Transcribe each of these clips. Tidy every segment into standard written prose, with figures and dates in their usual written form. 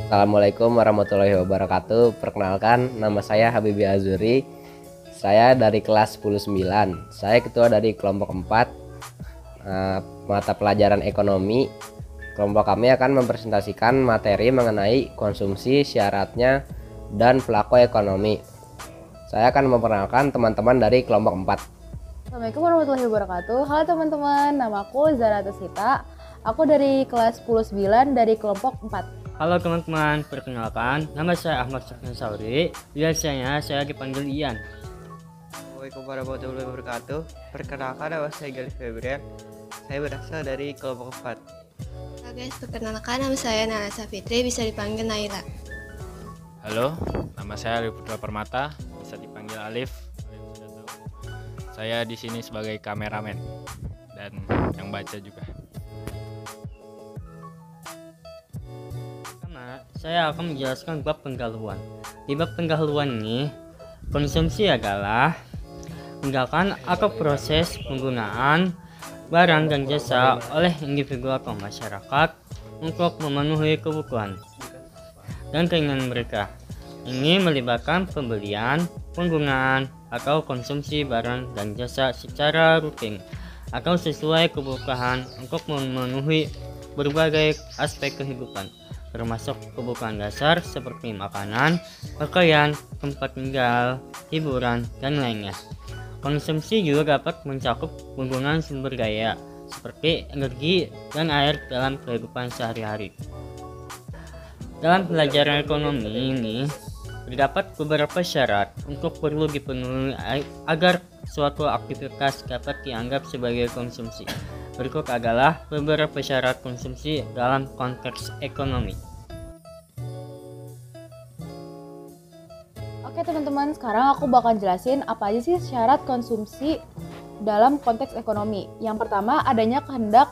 Assalamualaikum warahmatullahi wabarakatuh. Perkenalkan, nama saya Habibi Azuri. Saya dari kelas 10-9. Saya ketua dari kelompok 4 mata pelajaran ekonomi. Kelompok kami akan mempresentasikan materi mengenai konsumsi, syaratnya, dan pelaku ekonomi. Saya akan memperkenalkan teman-teman dari kelompok 4. Assalamualaikum warahmatullahi wabarakatuh. Halo teman-teman, namaku Zara Tusita. Aku dari kelas 10-9 dari kelompok 4. Halo teman-teman, perkenalkan, nama saya Ahmad Sofyan Sauri. Biasanya saya dipanggil Ian. Assalamualaikum warahmatullahi wabarakatuh. Perkenalkan, nama saya Galih Febrian. Saya berasal dari kelompok 4. Halo guys, perkenalkan, nama saya Nalasa Fitri, bisa dipanggil Naila. Halo, nama saya Alif Putra Permata, bisa dipanggil Alif. Sudah tahu. Saya di sini sebagai kameramen dan yang baca juga. Saya akan menjelaskan bab pendahuluan. Di bab pendahuluan ini, konsumsi adalah tindakan atau proses penggunaan barang dan jasa oleh individu atau masyarakat untuk memenuhi kebutuhan dan keinginan mereka. Ini melibatkan pembelian, penggunaan, atau konsumsi barang dan jasa secara rutin atau sesuai kebutuhan untuk memenuhi berbagai aspek kehidupan, termasuk kebutuhan dasar seperti makanan, pakaian, tempat tinggal, hiburan, dan lainnya. Konsumsi juga dapat mencakup penggunaan sumber daya seperti energi dan air dalam kehidupan sehari-hari. Dalam pelajaran ekonomi ini, terdapat beberapa syarat untuk perlu dipenuhi agar suatu aktivitas dapat dianggap sebagai konsumsi. Berikut adalah beberapa syarat konsumsi dalam konteks ekonomi. Oke teman-teman, sekarang aku bakal jelasin apa aja sih syarat konsumsi dalam konteks ekonomi. Yang pertama, adanya kehendak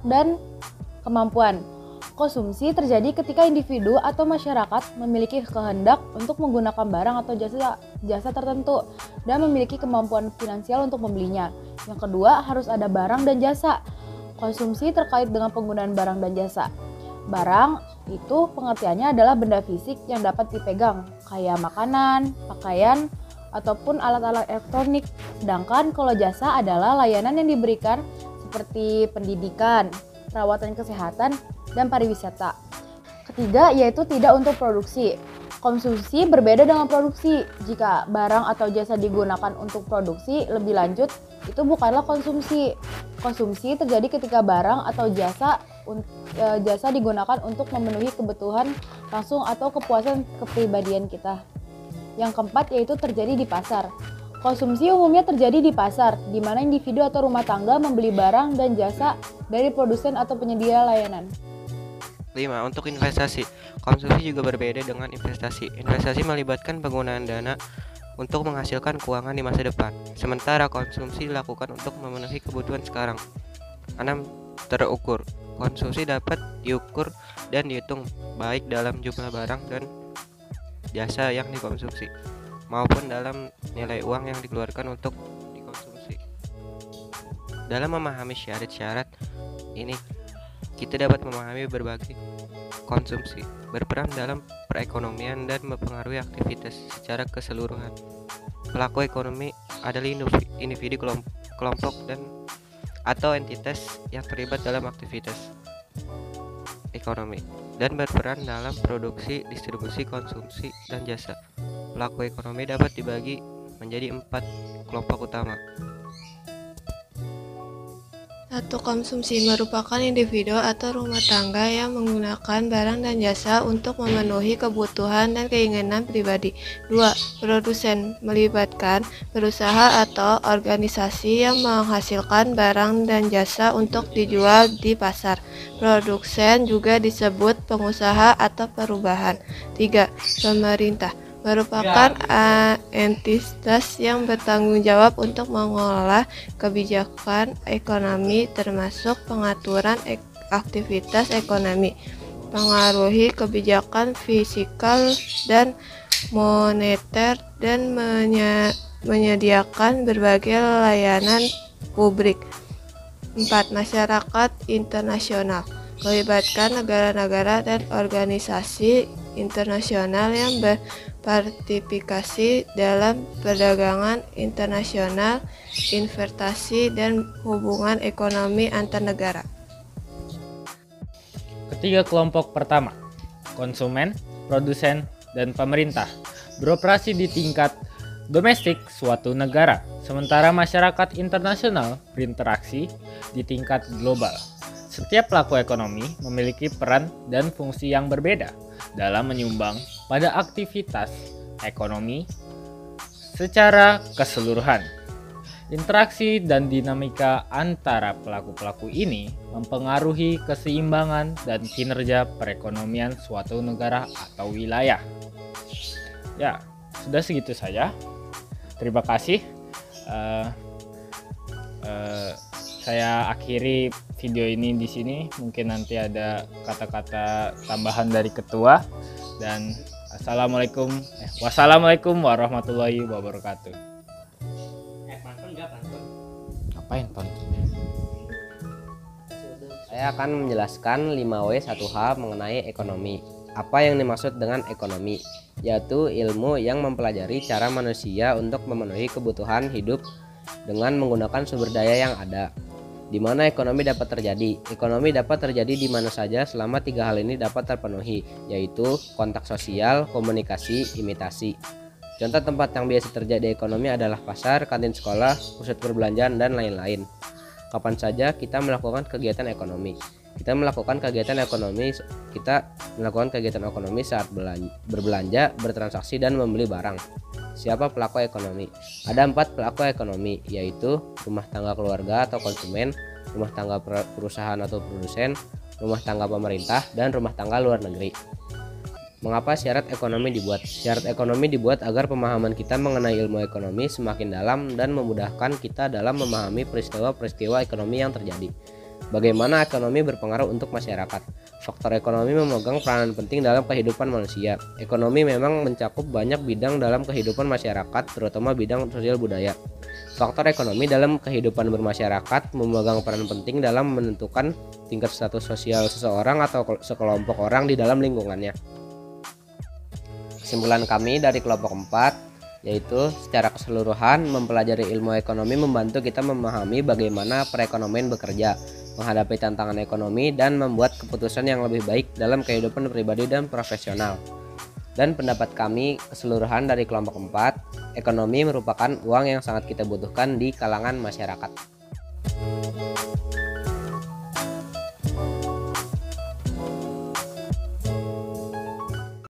dan kemampuan. Konsumsi terjadi ketika individu atau masyarakat memiliki kehendak untuk menggunakan barang atau jasa tertentu dan memiliki kemampuan finansial untuk membelinya. Yang kedua, harus ada barang dan jasa. Konsumsi terkait dengan penggunaan barang dan jasa. Barang itu pengertiannya adalah benda fisik yang dapat dipegang, kayak makanan, pakaian, ataupun alat-alat elektronik. Sedangkan kalau jasa adalah layanan yang diberikan seperti pendidikan, perawatan kesehatan, dan pariwisata. Ketiga, yaitu tidak untuk produksi. Konsumsi berbeda dengan produksi. Jika barang atau jasa digunakan untuk produksi lebih lanjut, itu bukanlah konsumsi. Konsumsi terjadi ketika barang atau jasa digunakan untuk memenuhi kebutuhan langsung atau kepuasan kepribadian kita. Yang keempat, yaitu terjadi di pasar. Konsumsi umumnya terjadi di pasar, di mana individu atau rumah tangga membeli barang dan jasa dari produsen atau penyedia layanan. 5. Untuk investasi. Konsumsi juga berbeda dengan investasi. Investasi melibatkan penggunaan dana untuk menghasilkan keuangan di masa depan. Sementara konsumsi dilakukan untuk memenuhi kebutuhan sekarang. 6. Terukur. Konsumsi dapat diukur dan dihitung baik dalam jumlah barang dan jasa yang dikonsumsi maupun dalam nilai uang yang dikeluarkan untuk dikonsumsi. Dalam memahami syarat-syarat ini, kita dapat memahami berbagai konsumsi berperan dalam perekonomian dan mempengaruhi aktivitas secara keseluruhan. Pelaku ekonomi adalah individu, kelompok dan atau entitas yang terlibat dalam aktivitas ekonomi dan berperan dalam produksi, distribusi, konsumsi, dan jasa. Pelaku ekonomi dapat dibagi menjadi 4 kelompok utama. 1. Konsumsi merupakan individu atau rumah tangga yang menggunakan barang dan jasa untuk memenuhi kebutuhan dan keinginan pribadi. 2. Produsen melibatkan perusahaan atau organisasi yang menghasilkan barang dan jasa untuk dijual di pasar. Produsen juga disebut pengusaha atau perubahan. 3. Pemerintah merupakan entitas yang bertanggung jawab untuk mengelola kebijakan ekonomi termasuk pengaturan aktivitas ekonomi, pengaruhi kebijakan fiskal dan moneter, dan menyediakan berbagai layanan publik. 4. Masyarakat internasional melibatkan negara-negara dan organisasi internasional yang berpartisipasi dalam perdagangan internasional, investasi, dan hubungan ekonomi antar negara. Ketiga kelompok pertama, konsumen, produsen, dan pemerintah, beroperasi di tingkat domestik suatu negara, sementara masyarakat internasional berinteraksi di tingkat global. Setiap pelaku ekonomi memiliki peran dan fungsi yang berbeda dalam menyumbang pada aktivitas ekonomi secara keseluruhan. Interaksi dan dinamika antara pelaku-pelaku ini mempengaruhi keseimbangan dan kinerja perekonomian suatu negara atau wilayah. Ya, sudah segitu saja. Terima kasih. Saya akhiri video ini di sini. Mungkin nanti ada kata-kata tambahan dari ketua. Dan wassalamualaikum warahmatullahi wabarakatuh. Ngapain pantun? Saya akan menjelaskan 5W1H mengenai ekonomi. Apa yang dimaksud dengan ekonomi? Yaitu ilmu yang mempelajari cara manusia untuk memenuhi kebutuhan hidup dengan menggunakan sumber daya yang ada. Di mana ekonomi dapat terjadi? Ekonomi dapat terjadi di mana saja selama 3 hal ini dapat terpenuhi, yaitu kontak sosial, komunikasi, imitasi. Contoh tempat yang biasa terjadi ekonomi adalah pasar, kantin sekolah, pusat perbelanjaan, dan lain-lain. Kapan saja kita melakukan kegiatan ekonomi? Kita melakukan kegiatan ekonomi saat berbelanja, bertransaksi, dan membeli barang. Siapa pelaku ekonomi? Ada 4 pelaku ekonomi, yaitu rumah tangga keluarga atau konsumen, rumah tangga perusahaan atau produsen, rumah tangga pemerintah, dan rumah tangga luar negeri. Mengapa syarat ekonomi dibuat? Syarat ekonomi dibuat agar pemahaman kita mengenai ilmu ekonomi semakin dalam dan memudahkan kita dalam memahami peristiwa-peristiwa ekonomi yang terjadi. Bagaimana ekonomi berpengaruh untuk masyarakat? Faktor ekonomi memegang peranan penting dalam kehidupan manusia. Ekonomi memang mencakup banyak bidang dalam kehidupan masyarakat, terutama bidang sosial budaya. Faktor ekonomi dalam kehidupan bermasyarakat memegang peran penting dalam menentukan tingkat status sosial seseorang atau sekelompok orang di dalam lingkungannya. Kesimpulan kami dari kelompok 4 yaitu secara keseluruhan mempelajari ilmu ekonomi membantu kita memahami bagaimana perekonomian bekerja, menghadapi tantangan ekonomi, dan membuat keputusan yang lebih baik dalam kehidupan pribadi dan profesional. Dan pendapat kami keseluruhan dari kelompok 4, ekonomi merupakan uang yang sangat kita butuhkan di kalangan masyarakat.